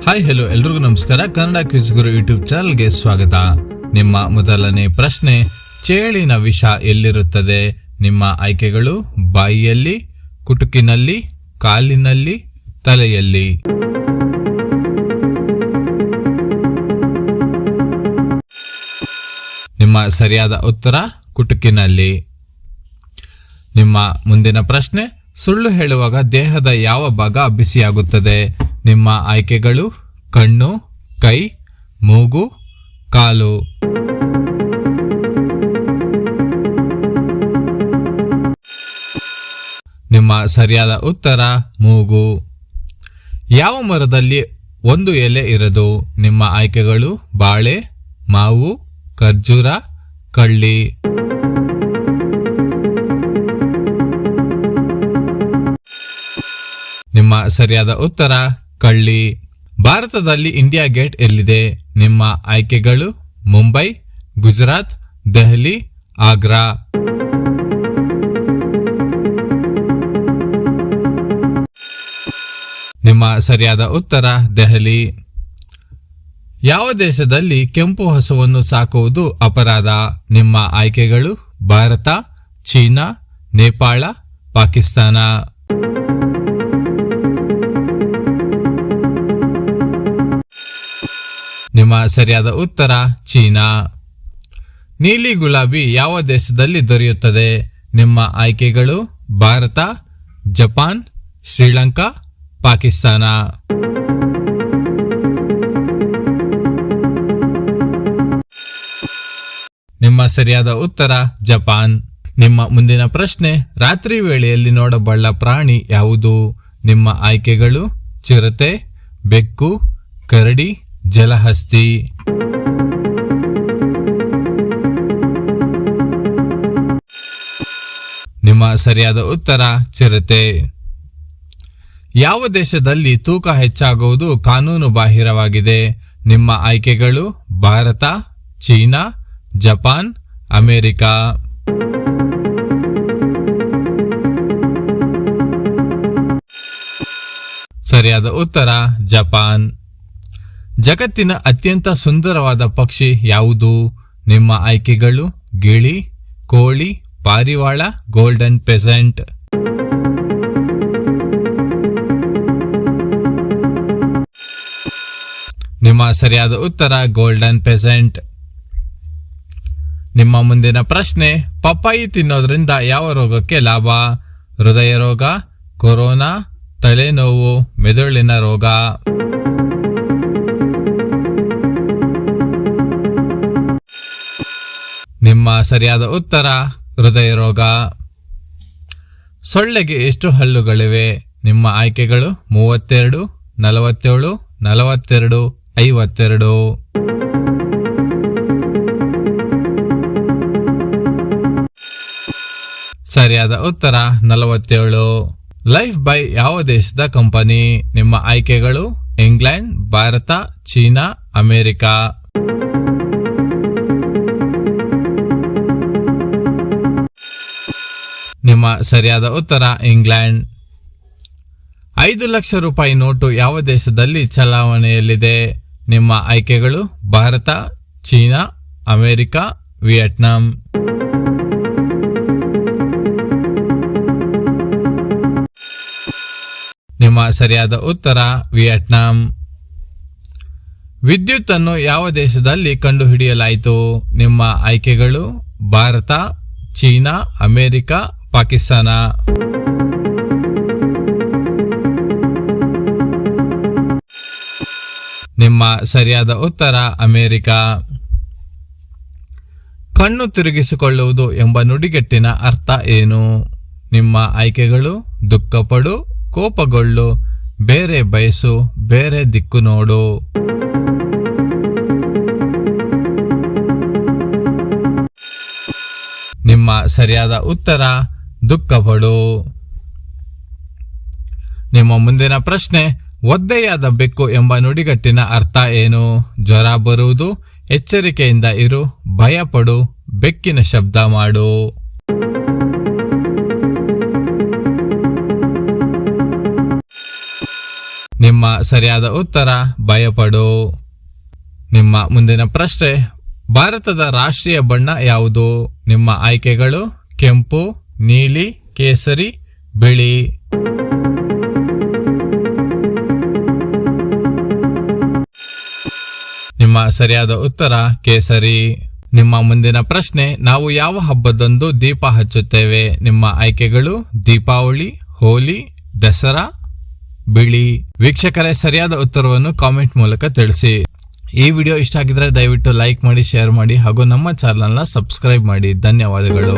Hi hello ಎಲ್ರಿಗೂ ನಮಸ್ಕಾರ. Kannada quiz ಗುರು YouTube ಚಾನಲ್ಗೆ ಸ್ವಾಗತ. ನಿಮ್ಮ ಮೊದಲನೇ ಪ್ರಶ್ನೆ, ಚೇಳಿನ ವಿಷ ಎಲ್ಲಿರುತ್ತದೆ? ನಿಮ್ಮ ಆಯ್ಕೆಗಳು ಬಾಯಿಯಲ್ಲಿ, ಕುಟುಕಿನಲ್ಲಿ, ಕಾಲಿನಲ್ಲಿ, ತಲೆಯಲ್ಲಿ. ನಿಮ್ಮ ಸರಿಯಾದ ಉತ್ತರ ಕುಟುಕಿನಲ್ಲಿ. ನಿಮ್ಮ ಮುಂದಿನ ಪ್ರಶ್ನೆ, ಸುಳ್ಳು ಹೇಳುವಾಗ ದೇಹದ ಯಾವ ಭಾಗ ಬಿಸಿಯಾಗುತ್ತದೆ? ನಿಮ್ಮ ಆಯ್ಕೆಗಳು ಕಣ್ಣು, ಕೈ, ಮೂಗು, ಕಾಲು. ನಿಮ್ಮ ಸರಿಯಾದ ಉತ್ತರ ಮೂಗು. ಯಾವ ಮರದಲ್ಲಿ ಒಂದು ಎಲೆ ಇರದು? ನಿಮ್ಮ ಆಯ್ಕೆಗಳು ಬಾಳೆ, ಮಾವು, ಖರ್ಜೂರ, ಕಳ್ಳಿ. ನಿಮ್ಮ ಸರಿಯಾದ ಉತ್ತರ ಕಳ್ಳಿ. ಭಾರತದಲ್ಲಿ ಇಂಡಿಯಾ ಗೇಟ್ ಎಲ್ಲಿದೆ? ನಿಮ್ಮ ಆಯ್ಕೆಗಳು ಮುಂಬೈ, ಗುಜರಾತ್, ದೆಹಲಿ, ಆಗ್ರಾ. ನಿಮ್ಮ ಸರಿಯಾದ ಉತ್ತರ ದೆಹಲಿ. ಯಾವ ದೇಶದಲ್ಲಿ ಕೆಂಪು ಹಸುವನ್ನು ಸಾಕುವುದು ಅಪರಾಧ? ನಿಮ್ಮ ಆಯ್ಕೆಗಳು ಭಾರತ, ಚೀನಾ, ನೇಪಾಳ, ಪಾಕಿಸ್ತಾನ. ನಿಮ್ಮ ಸರಿಯಾದ ಉತ್ತರ ಚೀನಾ. ನೀಲಿ ಗುಲಾಬಿ ಯಾವ ದೇಶದಲ್ಲಿ ದೊರೆಯುತ್ತದೆ? ನಿಮ್ಮ ಆಯ್ಕೆಗಳು ಭಾರತ, ಜಪಾನ್, ಶ್ರೀಲಂಕಾ, ಪಾಕಿಸ್ತಾನ. ನಿಮ್ಮ ಸರಿಯಾದ ಉತ್ತರ ಜಪಾನ್. ನಿಮ್ಮ ಮುಂದಿನ ಪ್ರಶ್ನೆ, ರಾತ್ರಿ ವೇಳೆಯಲ್ಲಿ ನೋಡಬಲ್ಲ ಪ್ರಾಣಿ ಯಾವುದು? ನಿಮ್ಮ ಆಯ್ಕೆಗಳು ಚಿರತೆ, ಬೆಕ್ಕು, ಕರಡಿ, ಜಲಹಸ್ತಿ. ನಿಮ್ಮ ಸರಿಯಾದ ಉತ್ತರ ಚಿರತೆ. ಯಾವ ದೇಶದಲ್ಲಿ ತೂಕ ಹೆಚ್ಚಾಗುವುದು ಕಾನೂನು ಬಾಹಿರವಾಗಿದೆ? ನಿಮ್ಮ ಆಯ್ಕೆಗಳು ಭಾರತ, ಚೀನಾ, ಜಪಾನ್, ಅಮೆರಿಕ. ಸರಿಯಾದ ಉತ್ತರ ಜಪಾನ್. ಜಗತ್ತಿನ ಅತ್ಯಂತ ಸುಂದರವಾದ ಪಕ್ಷಿ ಯಾವುದು? ನಿಮ್ಮ ಆಯ್ಕೆಗಳು ಗಿಳಿ, ಕೋಳಿ, ಪಾರಿವಾಳ, ಗೋಲ್ಡನ್ ಪೆಸೆಂಟ್. ನಿಮ್ಮ ಸರಿಯಾದ ಉತ್ತರ ಗೋಲ್ಡನ್ ಪೆಸೆಂಟ್. ನಿಮ್ಮ ಮುಂದಿನ ಪ್ರಶ್ನೆ, ಪಪ್ಪಾಯಿ ತಿನ್ನೋದ್ರಿಂದ ಯಾವ ರೋಗಕ್ಕೆ ಲಾಭ? ಹೃದಯ ರೋಗ, ಕೊರೋನಾ, ತಲೆನೋವು, ಮೆದುಳಿನ ರೋಗ. ನಿಮ್ಮ ಸರಿಯಾದ ಉತ್ತರ ಹೃದಯ ರೋಗ. ಸೊಳ್ಳೆಗೆ ಎಷ್ಟು ಹಲ್ಲುಗಳಿವೆ? ನಿಮ್ಮ ಆಯ್ಕೆಗಳು 32, 47, 42, 52. ಸರಿಯಾದ ಉತ್ತರ 47. ಲೈಫ್ ಬೈ ಯಾವ ದೇಶದ ಕಂಪನಿ? ನಿಮ್ಮ ಆಯ್ಕೆಗಳು ಇಂಗ್ಲೆಂಡ್, ಭಾರತ, ಚೀನಾ, ಅಮೆರಿಕ. ನಿಮ್ಮ ಸರಿಯಾದ ಉತ್ತರ ಇಂಗ್ಲೆಂಡ್. 5 ಲಕ್ಷ ರೂಪಾಯಿ ನೋಟು ಯಾವ ದೇಶದಲ್ಲಿ ಚಲಾವಣೆಯಲ್ಲಿದೆ? ನಿಮ್ಮ ಆಯ್ಕೆಗಳು ಭಾರತ, ಚೀನಾ, ಅಮೆರಿಕ, ವಿಯೆಟ್ನಾಂ. ನಿಮ್ಮ ಸರಿಯಾದ ಉತ್ತರ ವಿಯೆಟ್ನಾಂ. ವಿದ್ಯುತ್ ಅನ್ನು ಯಾವ ದೇಶದಲ್ಲಿ ಕಂಡುಹಿಡಿಯಲಾಯಿತು? ನಿಮ್ಮ ಆಯ್ಕೆಗಳು ಭಾರತ, ಚೀನಾ, ಅಮೆರಿಕ, ಪಾಕಿಸ್ತಾನ. ನಿಮ್ಮ ಸರಿಯಾದ ಉತ್ತರ ಅಮೆರಿಕ. ಕಣ್ಣು ತಿರುಗಿಸಿಕೊಳ್ಳುವುದು ಎಂಬ ನುಡಿಗಟ್ಟಿನ ಅರ್ಥ ಏನು? ನಿಮ್ಮ ಆಯ್ಕೆಗಳು ದುಃಖಪಡು, ಕೋಪಗೊಳ್ಳು, ಬೇರೆ ಬಯಸು, ಬೇರೆ ದಿಕ್ಕು ನೋಡು. ನಿಮ್ಮ ಸರಿಯಾದ ಉತ್ತರ ದುಃಖಪಡು. ನಿಮ್ಮ ಮುಂದಿನ ಪ್ರಶ್ನೆ, ಒದ್ದೆಯಾದ ಬೆಕ್ಕು ಎಂಬ ನುಡಿಗಟ್ಟಿನ ಅರ್ಥ ಏನು? ಜ್ವರ ಬರುವುದು, ಎಚ್ಚರಿಕೆಯಿಂದ ಇರು, ಭಯಪಡು, ಬೆಕ್ಕಿನ ಶಬ್ದ ಮಾಡು. ನಿಮ್ಮ ಸರಿಯಾದ ಉತ್ತರ ಭಯಪಡು. ನಿಮ್ಮ ಮುಂದಿನ ಪ್ರಶ್ನೆ, ಭಾರತದ ರಾಷ್ಟ್ರೀಯ ಬಣ್ಣ ಯಾವುದು? ನಿಮ್ಮ ಆಯ್ಕೆಗಳು ಕೆಂಪು, ನೀಲಿ, ಕೇಸರಿ, ಬಿಳಿ. ನಿಮ್ಮ ಸರಿಯಾದ ಉತ್ತರ ಕೇಸರಿ. ನಿಮ್ಮ ಮುಂದಿನ ಪ್ರಶ್ನೆ, ನಾವು ಯಾವ ಹಬ್ಬದಂದು ದೀಪ ಹಚ್ಚುತ್ತೇವೆ? ನಿಮ್ಮ ಆಯ್ಕೆಗಳು ದೀಪಾವಳಿ, ಹೋಲಿ, ದಸರಾ, ಬಿಳಿ. ವೀಕ್ಷಕರೇ, ಸರಿಯಾದ ಉತ್ತರವನ್ನು ಕಾಮೆಂಟ್ ಮೂಲಕ ತಿಳಿಸಿ. ಈ ವಿಡಿಯೋ ಇಷ್ಟ ಆಗಿದ್ರೆ ದಯವಿಟ್ಟು ಲೈಕ್ ಮಾಡಿ, ಶೇರ್ ಮಾಡಿ ಹಾಗೂ ನಮ್ಮ ಚಾನಲ್ನ ಸಬ್ಸ್ಕ್ರೈಬ್ ಮಾಡಿ. ಧನ್ಯವಾದಗಳು.